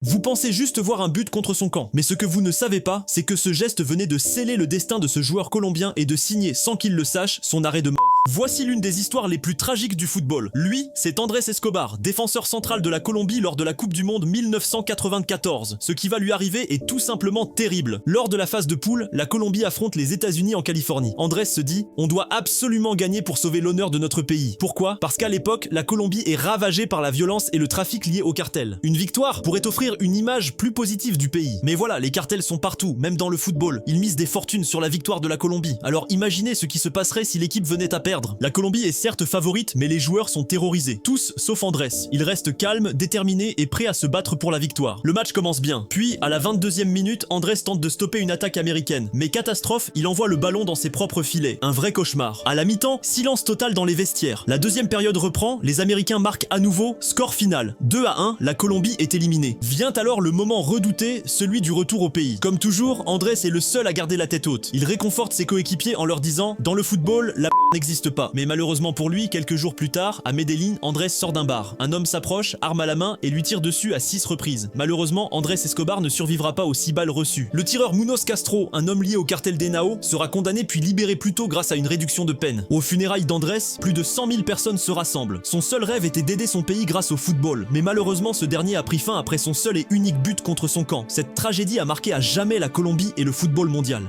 Vous pensez juste voir un but contre son camp, mais ce que vous ne savez pas, c'est que ce geste venait de sceller le destin de ce joueur colombien et de signer, sans qu'il le sache, son arrêt de mort. Voici l'une des histoires les plus tragiques du football. Lui, c'est Andrés Escobar, défenseur central de la Colombie lors de la Coupe du Monde 1994. Ce qui va lui arriver est tout simplement terrible. Lors de la phase de poule, la Colombie affronte les États-Unis en Californie. Andrés se dit « On doit absolument gagner pour sauver l'honneur de notre pays ». Pourquoi? Parce qu'à l'époque, la Colombie est ravagée par la violence et le trafic lié au cartel. Une victoire pourrait offrir une image plus positive du pays. Mais voilà, les cartels sont partout, même dans le football. Ils misent des fortunes sur la victoire de la Colombie. Alors imaginez ce qui se passerait si l'équipe venait à perdre. La Colombie est certes favorite, mais les joueurs sont terrorisés. Tous, sauf Andrés. Il reste calme, déterminé et prêt à se battre pour la victoire. Le match commence bien. Puis, à la 22e minute, Andrés tente de stopper une attaque américaine. Mais catastrophe, il envoie le ballon dans ses propres filets. Un vrai cauchemar. À la mi-temps, silence total dans les vestiaires. La deuxième période reprend, les Américains marquent à nouveau, score final. 2-1, la Colombie est éliminée. Vient alors le moment redouté, celui du retour au pays. Comme toujours, Andrés est le seul à garder la tête haute. Il réconforte ses coéquipiers en leur disant « Dans le football, la n'existe pas ». Mais malheureusement pour lui, quelques jours plus tard, à Medellín, Andrés sort d'un bar. Un homme s'approche, arme à la main, et lui tire dessus à 6 reprises. Malheureusement, Andrés Escobar ne survivra pas aux 6 balles reçues. Le tireur Munoz Castro, un homme lié au cartel des Nao, sera condamné puis libéré plus tôt grâce à une réduction de peine. Aux funérailles d'Andrés, plus de 100 000 personnes se rassemblent. Son seul rêve était d'aider son pays grâce au football, mais malheureusement ce dernier a pris fin après son seul et unique but contre son camp. Cette tragédie a marqué à jamais la Colombie et le football mondial.